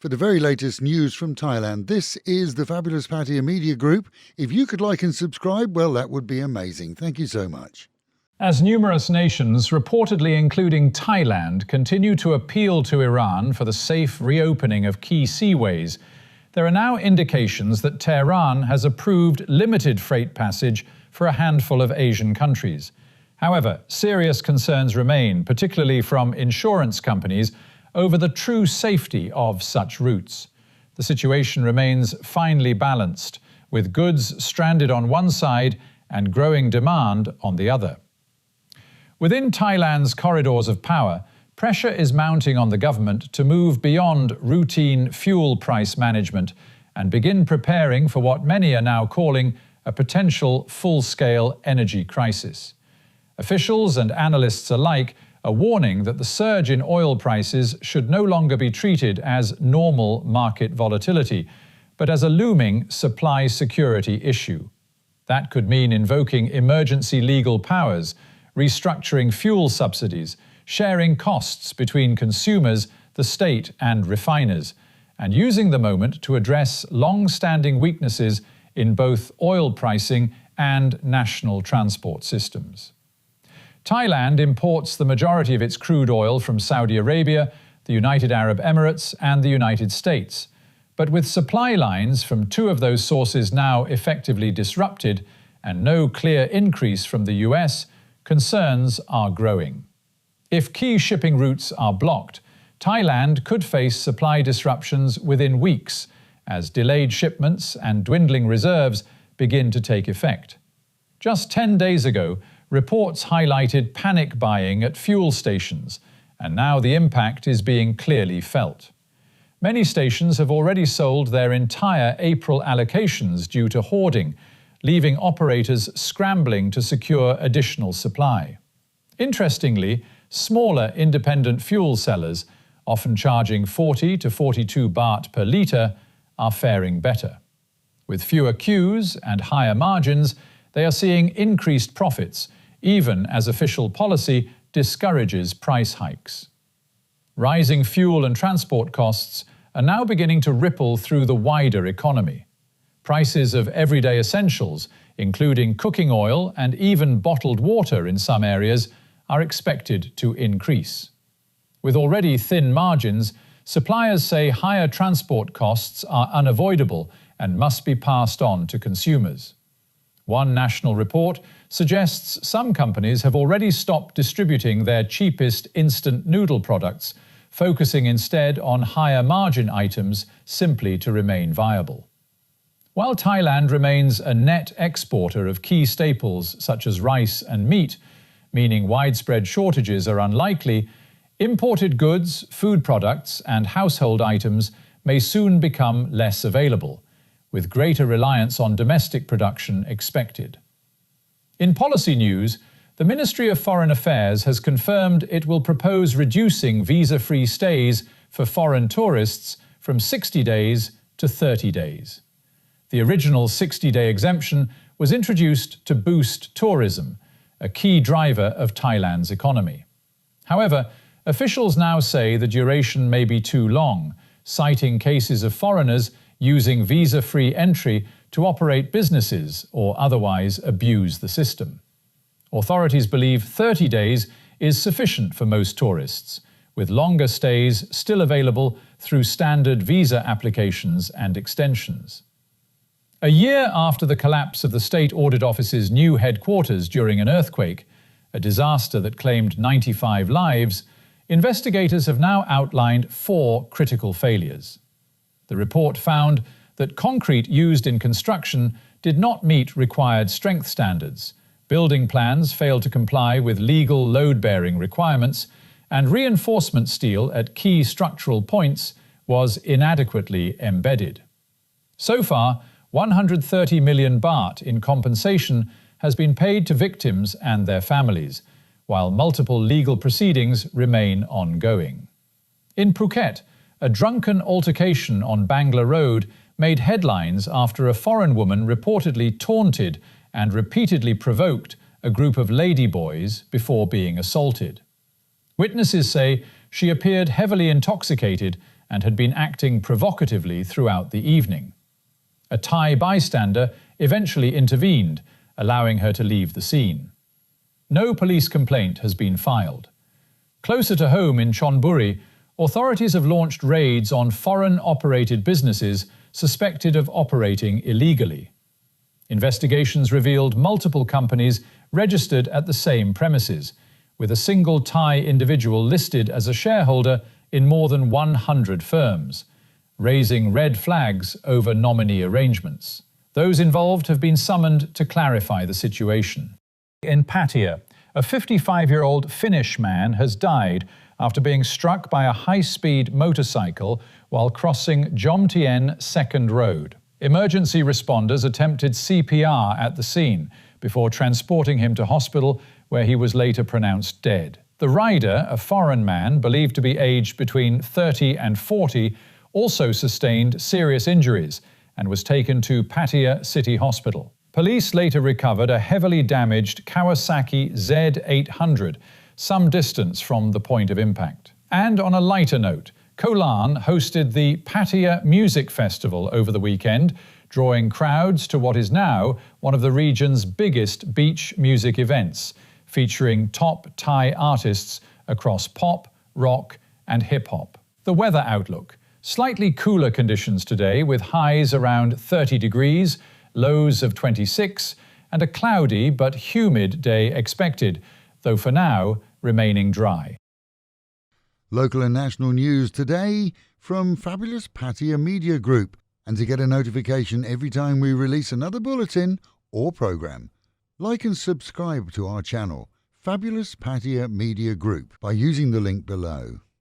for the very latest news from Thailand. This is the fabulous Pattaya Media Group. If you could like and subscribe, well, that would be amazing. Thank you so much. As numerous nations, reportedly including Thailand, continue to appeal to Iran for the safe reopening of key seaways, there are now indications that Tehran has approved limited freight passage for a handful of Asian countries. However, serious concerns remain, particularly from insurance companies, over the true safety of such routes. The situation remains finely balanced, with goods stranded on one side and growing demand on the other. Within Thailand's corridors of power, pressure is mounting on the government to move beyond routine fuel price management and begin preparing for what many are now calling a potential full-scale energy crisis. Officials and analysts alike are warning that the surge in oil prices should no longer be treated as normal market volatility, but as a looming supply security issue. That could mean invoking emergency legal powers, restructuring fuel subsidies, sharing costs between consumers, the state and refiners, and using the moment to address long-standing weaknesses in both oil pricing and national transport systems. Thailand imports the majority of its crude oil from Saudi Arabia, the United Arab Emirates and the United States. But with supply lines from two of those sources now effectively disrupted and no clear increase from the US, concerns are growing. If key shipping routes are blocked, Thailand could face supply disruptions within weeks as delayed shipments and dwindling reserves begin to take effect. Just 10 days ago, reports highlighted panic buying at fuel stations, and now the impact is being clearly felt. Many stations have already sold their entire April allocations due to hoarding, leaving operators scrambling to secure additional supply. Interestingly, smaller independent fuel sellers, often charging 40 to 42 baht per litre, are faring better. With fewer queues and higher margins, they are seeing increased profits, even as official policy discourages price hikes. Rising fuel and transport costs are now beginning to ripple through the wider economy. Prices of everyday essentials, including cooking oil and even bottled water in some areas, are expected to increase. With already thin margins, suppliers say higher transport costs are unavoidable and must be passed on to consumers. One national report suggests some companies have already stopped distributing their cheapest instant noodle products, focusing instead on higher margin items simply to remain viable. While Thailand remains a net exporter of key staples such as rice and meat, meaning widespread shortages are unlikely, imported goods, food products and household items may soon become less available, with greater reliance on domestic production expected. In policy news, the Ministry of Foreign Affairs has confirmed it will propose reducing visa-free stays for foreign tourists from 60 days to 30 days. The original 60-day exemption was introduced to boost tourism, a key driver of Thailand's economy. However, officials now say the duration may be too long, citing cases of foreigners using visa-free entry to operate businesses or otherwise abuse the system. Authorities believe 30 days is sufficient for most tourists, with longer stays still available through standard visa applications and extensions. A year after the collapse of the State Audit Office's new headquarters during an earthquake, a disaster that claimed 95 lives, investigators have now outlined 4 critical failures. The report found that concrete used in construction did not meet required strength standards, building plans failed to comply with legal load-bearing requirements, and reinforcement steel at key structural points was inadequately embedded. So far, 130 million baht in compensation has been paid to victims and their families, while multiple legal proceedings remain ongoing. In Phuket, a drunken altercation on Bangla Road made headlines after a foreign woman reportedly taunted and repeatedly provoked a group of ladyboys before being assaulted. Witnesses say she appeared heavily intoxicated and had been acting provocatively throughout the evening. A Thai bystander eventually intervened, allowing her to leave the scene. No police complaint has been filed. Closer to home in Chonburi, authorities have launched raids on foreign-operated businesses suspected of operating illegally. Investigations revealed multiple companies registered at the same premises, with a single Thai individual listed as a shareholder in more than 100 firms, raising red flags over nominee arrangements. Those involved have been summoned to clarify the situation. In Pattaya, a 55-year-old Finnish man has died after being struck by a high-speed motorcycle while crossing Jomtien Second Road. Emergency responders attempted CPR at the scene before transporting him to hospital, where he was later pronounced dead. The rider, a foreign man believed to be aged between 30 and 40, also sustained serious injuries and was taken to Pattaya City Hospital. Police later recovered a heavily damaged Kawasaki Z800, some distance from the point of impact. And on a lighter note, Koh Larn hosted the Pattaya Music Festival over the weekend, drawing crowds to what is now one of the region's biggest beach music events, featuring top Thai artists across pop, rock, and hip-hop. The weather outlook. Slightly cooler conditions today, with highs around 30 degrees, lows of 26, and a cloudy but humid day expected, though for now remaining dry. Local and national news today from fabulous Pattaya Media Group. And to get a notification every time we release another bulletin or program, like and subscribe to our channel, Fabulous Pattaya Media Group, by using the link below.